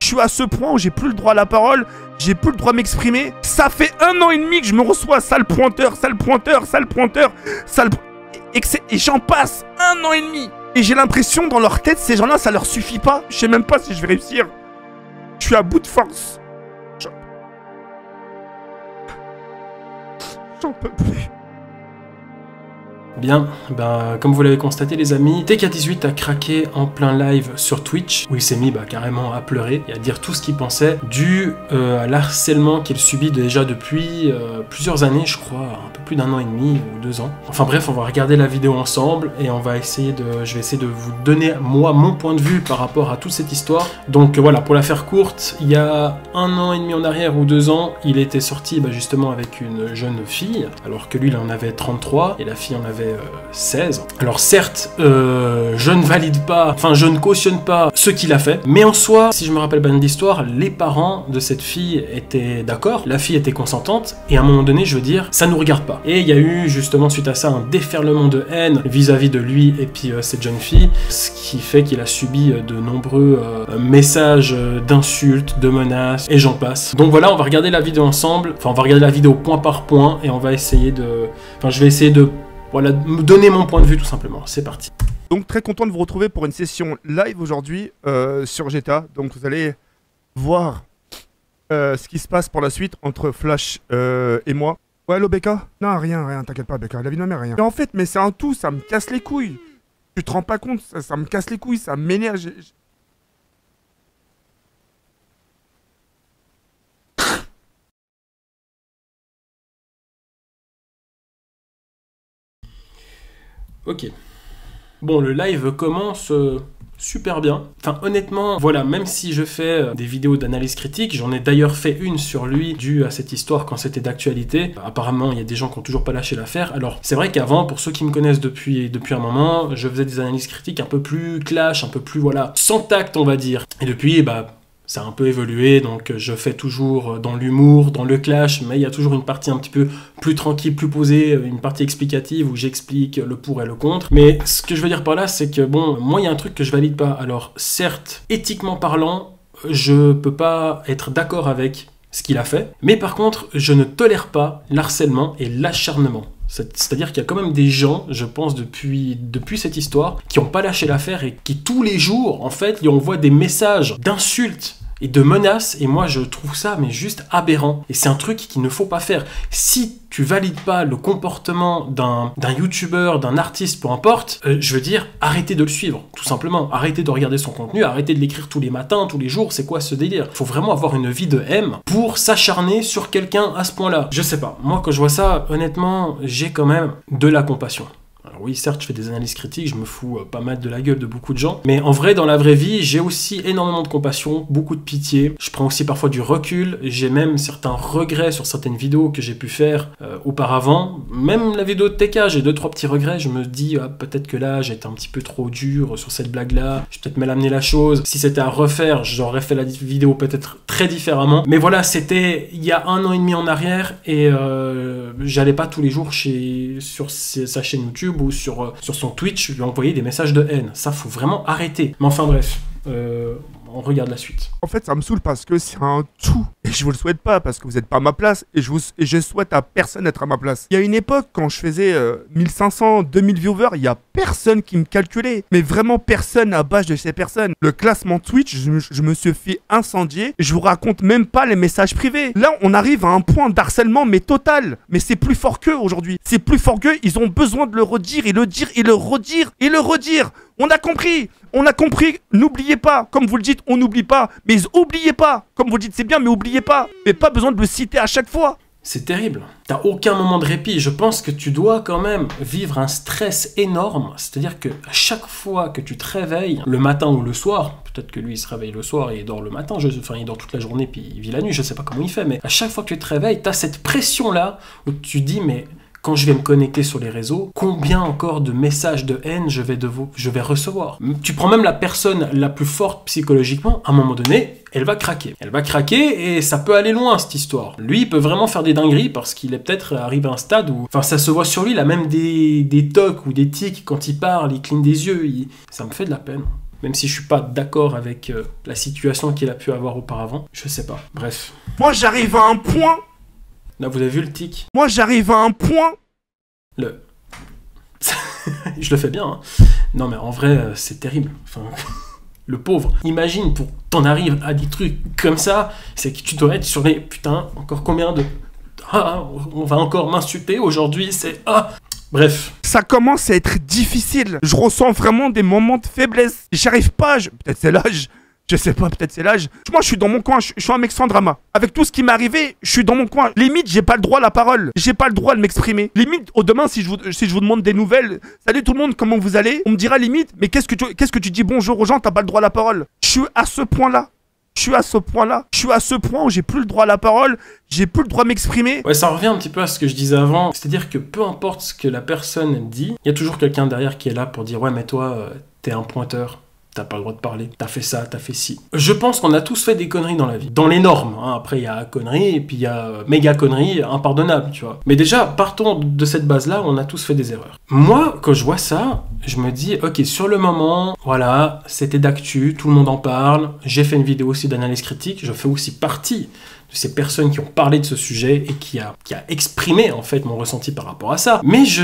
Je suis à ce point où j'ai plus le droit à la parole, j'ai plus le droit de m'exprimer. Ça fait 1 an et demi que je me reçois sale pointeur, sale pointeur, sale pointeur, sale... Et j'en passe 1 an et demi. Et j'ai l'impression dans leur tête, ces gens-là, ça leur suffit pas. Je sais même pas si je vais réussir. Je suis à bout de force. J'en peux plus. Bien, ben, comme vous l'avez constaté les amis, TK18 a craqué en plein live sur Twitch, où il s'est mis carrément à pleurer et à dire tout ce qu'il pensait, dû à l'harcèlement qu'il subit déjà depuis plusieurs années, je crois, un peu plus d'1 an et demi ou 2 ans. Enfin bref, on va regarder la vidéo ensemble et on va essayer je vais essayer de vous donner, moi, mon point de vue par rapport à toute cette histoire. Donc voilà, pour la faire courte, il y a 1 an et demi en arrière ou 2 ans, il était sorti justement avec une jeune fille, alors que lui, il en avait 33 et la fille en avait 16. Alors certes, je ne valide pas, enfin je ne cautionne pas ce qu'il a fait, mais en soi, si je me rappelle bien de l'histoire, les parents de cette fille étaient d'accord, la fille était consentante, et à un moment donné, je veux dire, ça nous regarde pas. Et il y a eu justement suite à ça un déferlement de haine vis-à-vis de lui et puis cette jeune fille, ce qui fait qu'il a subi de nombreux messages d'insultes, de menaces, et j'en passe. Donc voilà, on va regarder la vidéo ensemble, enfin on va regarder la vidéo point par point, et on va essayer de... Enfin je vais essayer de... Voilà, me donner mon point de vue tout simplement. C'est parti. Donc très content de vous retrouver pour une session live aujourd'hui sur GTA. Donc vous allez voir ce qui se passe pour la suite entre Flash et moi. Ouais, allo Becca? Non, rien, t'inquiète pas Becca, la vie de ma mère, rien. Mais en fait, mais c'est un tout, ça me casse les couilles. Tu te rends pas compte, ça me casse les couilles, ça m'énerve. Ok. Bon, le live commence super bien. Enfin, honnêtement, voilà, même si je fais des vidéos d'analyse critique, j'en ai d'ailleurs fait une sur lui, due à cette histoire quand c'était d'actualité. Apparemment, il y a des gens qui n'ont toujours pas lâché l'affaire. Alors, c'est vrai qu'avant, pour ceux qui me connaissent depuis un moment, je faisais des analyses critiques un peu plus clash, un peu plus, voilà, sans tact, on va dire. Et depuis, ça a un peu évolué, donc je fais toujours dans l'humour, dans le clash, mais il y a toujours une partie un petit peu plus tranquille, plus posée, une partie explicative où j'explique le pour et le contre. Mais ce que je veux dire par là, c'est que bon, moi il y a un truc que je valide pas. Alors certes, éthiquement parlant, je peux pas être d'accord avec ce qu'il a fait, mais par contre, je ne tolère pas l'harcèlement et l'acharnement. C'est-à-dire qu'il y a quand même des gens, je pense, depuis cette histoire, qui n'ont pas lâché l'affaire et qui tous les jours, en fait, lui envoient des messages d'insultes et de menaces, et moi je trouve ça mais juste aberrant, et c'est un truc qu'il ne faut pas faire. Si tu valides pas le comportement d'un youtubeur, d'un artiste, peu importe, je veux dire, arrêtez de le suivre, tout simplement, arrêtez de regarder son contenu, arrêtez de l'écrire tous les matins, tous les jours, c'est quoi ce délire? Faut vraiment avoir une vie de M pour s'acharner sur quelqu'un à ce point-là. Je sais pas, moi quand je vois ça, honnêtement, j'ai quand même de la compassion. Alors oui, certes, je fais des analyses critiques, je me fous pas mal de la gueule de beaucoup de gens, mais en vrai, dans la vraie vie, j'ai aussi énormément de compassion, beaucoup de pitié, je prends aussi parfois du recul, j'ai même certains regrets sur certaines vidéos que j'ai pu faire auparavant, même la vidéo de TK, j'ai 2-3 petits regrets, je me dis, peut-être que là, j'ai été un petit peu trop dur sur cette blague-là, je vais peut-être mal amener la chose, si c'était à refaire, j'aurais fait la vidéo peut-être très différemment, mais voilà, c'était il y a 1 an et demi en arrière, et j'allais pas tous les jours sur sa chaîne YouTube, ou sur son Twitch, lui envoyer des messages de haine. Ça, faut vraiment arrêter. Mais enfin bref, on regarde la suite. En fait, ça me saoule parce que c'est un tout. Et je vous le souhaite pas parce que vous n'êtes pas à ma place. Et je souhaite à personne d'être à ma place. Il y a une époque, quand je faisais 1500, 2000 viewers, il y a personne qui me calculait. Mais vraiment personne à base de ces personnes. Le classement Twitch, je me suis fait incendier. Et je vous raconte même pas les messages privés. Là, on arrive à un point d'harcèlement, mais total. Mais c'est plus fort qu'eux aujourd'hui. C'est plus fort qu'eux. Ils ont besoin de le redire et le dire et le redire et le redire. On a compris. On a compris, n'oubliez pas, comme vous le dites, on n'oublie pas, mais oubliez pas, comme vous le dites, c'est bien, mais oubliez pas, mais pas besoin de le citer à chaque fois. C'est terrible, t'as aucun moment de répit, je pense que tu dois quand même vivre un stress énorme, c'est-à-dire que à chaque fois que tu te réveilles, le matin ou le soir, peut-être que lui il se réveille le soir et il dort le matin, enfin il dort toute la journée puis il vit la nuit, je sais pas comment il fait, mais à chaque fois que tu te réveilles, t'as cette pression-là où tu dis mais... Quand je vais me connecter sur les réseaux, combien encore de messages de haine je vais recevoir? Tu prends même la personne la plus forte psychologiquement, à un moment donné, elle va craquer. Elle va craquer et ça peut aller loin cette histoire. Lui, il peut vraiment faire des dingueries parce qu'il est peut-être arrivé à un stade où... Enfin, ça se voit sur lui, il a même des tocs ou des tics quand il parle, il cligne des yeux, ça me fait de la peine. même si je suis pas d'accord avec la situation qu'il a pu avoir auparavant. Je sais pas. Bref. Moi, j'arrive à un point. Là, vous avez vu le tic? Moi, j'arrive à un point. Je le fais bien, hein. Non, mais en vrai, c'est terrible. Enfin, le pauvre. Imagine, pour t'en arrives à des trucs comme ça, c'est que tu dois être sur les... Putain, encore combien de... Ah, on va encore m'insulter aujourd'hui, c'est... Ah. Bref. Ça commence à être difficile. Je ressens vraiment des moments de faiblesse. J'arrive pas. Peut-être c'est l'âge. Je sais pas, peut-être c'est l'âge. Moi, je suis dans mon coin. Je suis un mec sans drama. Avec tout ce qui m'est arrivé, je suis dans mon coin. Limite, j'ai pas le droit à la parole. J'ai pas le droit de m'exprimer. Limite, demain, si je vous demande des nouvelles, salut tout le monde, comment vous allez? On me dira limite, mais qu'est-ce que tu dis bonjour aux gens? T'as pas le droit à la parole. Je suis à ce point-là. Je suis à ce point où j'ai plus le droit à la parole, j'ai plus le droit à m'exprimer. Ouais, ça revient un petit peu à ce que je disais avant. C'est-à-dire que peu importe ce que la personne dit, il y a toujours quelqu'un derrière qui est là pour dire « Ouais, mais toi, t'es un pointeur. T'as pas le droit de parler, t'as fait ça, t'as fait ci. » Je pense qu'on a tous fait des conneries dans la vie. Dans les normes, hein. Après il y a conneries, et puis il y a méga conneries impardonnables, tu vois. Mais déjà, partons de cette base-là, on a tous fait des erreurs. Moi, quand je vois ça, je me dis, ok, sur le moment, voilà, c'était d'actu, tout le monde en parle, j'ai fait une vidéo aussi d'analyse critique, je fais aussi partie de ces personnes qui ont parlé de ce sujet et qui a exprimé en fait mon ressenti par rapport à ça. Mais je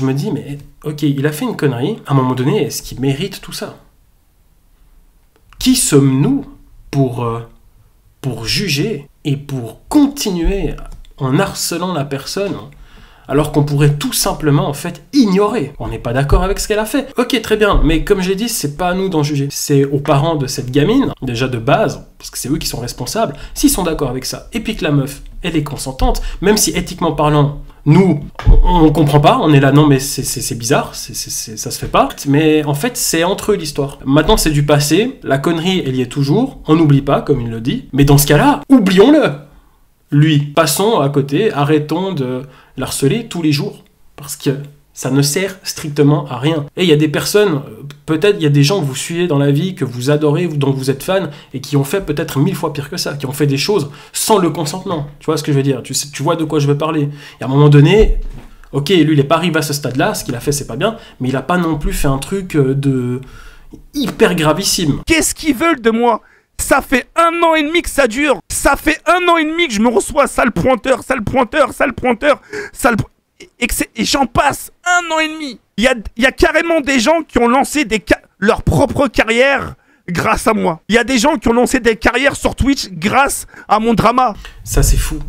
me dis, mais ok, il a fait une connerie, à un moment donné, est-ce qu'il mérite tout ça? Qui sommes-nous pour juger et pour continuer en harcelant la personne alors qu'on pourrait tout simplement en fait ignorer? On n'est pas d'accord avec ce qu'elle a fait. Ok, très bien, mais comme j'ai dit, c'est pas à nous d'en juger. C'est aux parents de cette gamine, déjà de base, parce que c'est eux qui sont responsables, s'ils sont d'accord avec ça, et puis que la meuf, elle est consentante, même si éthiquement parlant, nous, on comprend pas, on est là, non mais c'est bizarre, ça se fait pas, mais en fait c'est entre eux l'histoire. Maintenant c'est du passé, la connerie elle y est toujours, on n'oublie pas comme il le dit, mais dans ce cas-là, oublions-le. Lui, passons à côté, arrêtons de l'harceler tous les jours, parce que ça ne sert strictement à rien. Et il y a des personnes, peut-être il y a des gens que vous suivez dans la vie, que vous adorez, dont vous êtes fan, et qui ont fait peut-être 1000 fois pire que ça, qui ont fait des choses sans le consentement. Tu vois ce que je veux dire? Tu vois de quoi je veux parler. Et à un moment donné, ok, lui il n'est pas arrivé à ce stade-là, ce qu'il a fait c'est pas bien, mais il n'a pas non plus fait un truc de hyper gravissime. Qu'est-ce qu'ils veulent de moi? Ça fait 1 an et demi que ça dure. Ça fait 1 an et demi que je me reçois sale pointeur, sale pointeur, sale pointeur, sale... Et j'en passe 1 an et demi. Il y a carrément des gens qui ont lancé leur propre carrière grâce à moi. Il y a des gens qui ont lancé des carrières sur Twitch grâce à mon drama. Ça c'est fou.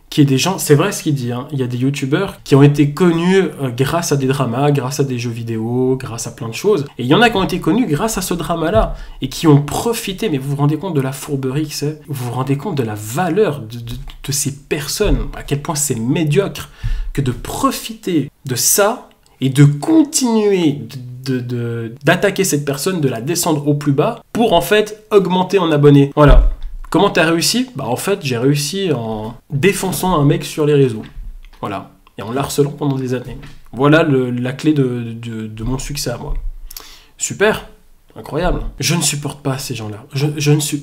Qu'il y ait des gens, c'est vrai ce qu'il dit, hein, il y a des youtubeurs qui ont été connus grâce à des dramas, grâce à des jeux vidéo, grâce à plein de choses. Et il y en a qui ont été connus grâce à ce drama-là et qui ont profité, mais vous vous rendez compte de la fourberie que c'est? Vous vous rendez compte de la valeur de ces personnes, à quel point c'est médiocre que de profiter de ça et de continuer d'attaquer cette personne, de la descendre au plus bas pour en fait augmenter en abonnés. Voilà. Comment t'as réussi? Bah en fait j'ai réussi en défonçant un mec sur les réseaux. Voilà. Et en l'harcelant pendant des années. Voilà la clé de mon succès à moi. Super. Incroyable. Je ne supporte pas ces gens-là.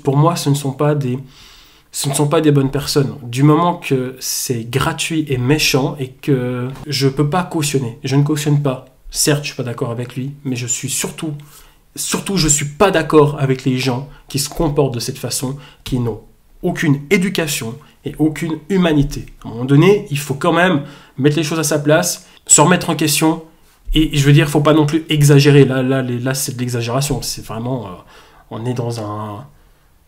Pour moi ce ne sont pas des bonnes personnes. Du moment que c'est gratuit et méchant et que je peux pas cautionner. Je ne cautionne pas. Certes je suis pas d'accord avec lui, mais je suis surtout, je suis pas d'accord avec les gens qui se comportent de cette façon, qui n'ont aucune éducation et aucune humanité. À un moment donné, il faut quand même mettre les choses à sa place, se remettre en question, et je veux dire, faut pas non plus exagérer. Là c'est de l'exagération. C'est vraiment... on est dans un...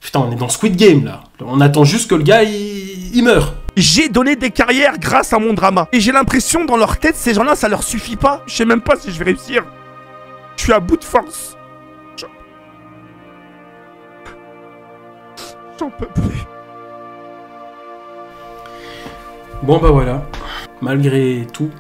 Putain, on est dans Squid Game, là. On attend juste que le gars, il meure. J'ai donné des carrières grâce à mon drama. Et j'ai l'impression, dans leur tête, ces gens-là, ça leur suffit pas. Je sais même pas si je vais réussir. Je suis à bout de force. J'en peux plus. Bon bah voilà, malgré tout,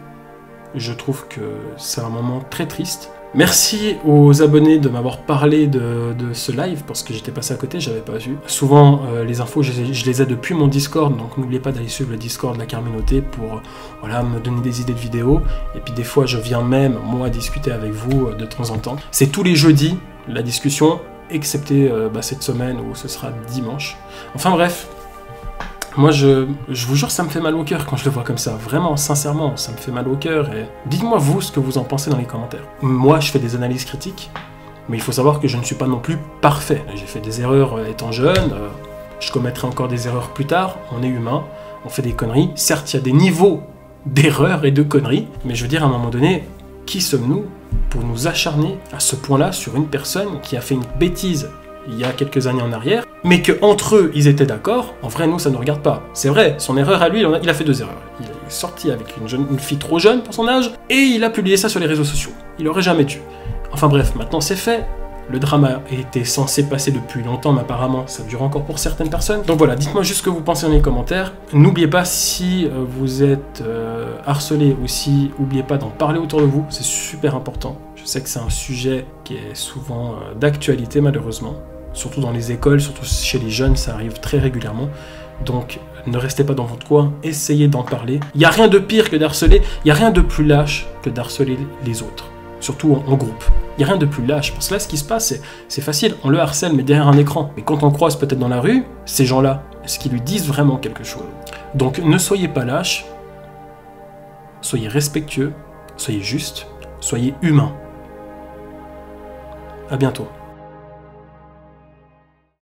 je trouve que c'est un moment très triste. Merci aux abonnés de m'avoir parlé de ce live, parce que j'étais passé à côté, j'avais pas vu. Souvent, les infos, je les ai depuis mon Discord, donc n'oubliez pas d'aller suivre le Discord de la communauté pour voilà, me donner des idées de vidéos. Et puis des fois, je viens même, moi, discuter avec vous de temps en temps. C'est tous les jeudis, la discussion, excepté cette semaine où ce sera dimanche. Enfin bref, moi je vous jure, ça me fait mal au cœur quand je le vois comme ça. Vraiment, sincèrement, ça me fait mal au cœur. Et dites-moi vous ce que vous en pensez dans les commentaires. Moi, je fais des analyses critiques. Mais il faut savoir que je ne suis pas non plus parfait. J'ai fait des erreurs étant jeune, je commettrai encore des erreurs plus tard, on est humain, on fait des conneries. Certes, il y a des niveaux d'erreurs et de conneries, mais je veux dire, à un moment donné, qui sommes-nous pour nous acharner à ce point-là sur une personne qui a fait une bêtise il y a quelques années en arrière, mais qu'entre eux, ils étaient d'accord? En vrai, nous, ça ne nous regarde pas. C'est vrai, son erreur à lui, il a fait 2 erreurs. Il est sorti avec une fille trop jeune pour son âge, et il a publié ça sur les réseaux sociaux. Il aurait jamais dû. Enfin bref, maintenant c'est fait. Le drama était censé passer depuis longtemps, mais apparemment ça dure encore pour certaines personnes. Donc voilà, dites-moi juste ce que vous pensez dans les commentaires. N'oubliez pas, si vous êtes harcelé ou si, n'oubliez pas d'en parler autour de vous, c'est super important. Je sais que c'est un sujet qui est souvent d'actualité malheureusement, surtout dans les écoles, surtout chez les jeunes, ça arrive très régulièrement. Donc ne restez pas dans votre coin, essayez d'en parler. Il n'y a rien de pire que d'harceler, il n'y a rien de plus lâche que d'harceler les autres. Surtout en groupe. Il n'y a rien de plus lâche, parce que là, ce qui se passe, c'est facile, on le harcèle, mais derrière un écran. Mais quand on croise peut-être dans la rue, ces gens-là, est-ce qu'ils lui disent vraiment quelque chose? Donc ne soyez pas lâche, soyez respectueux, soyez juste, soyez humain. À bientôt.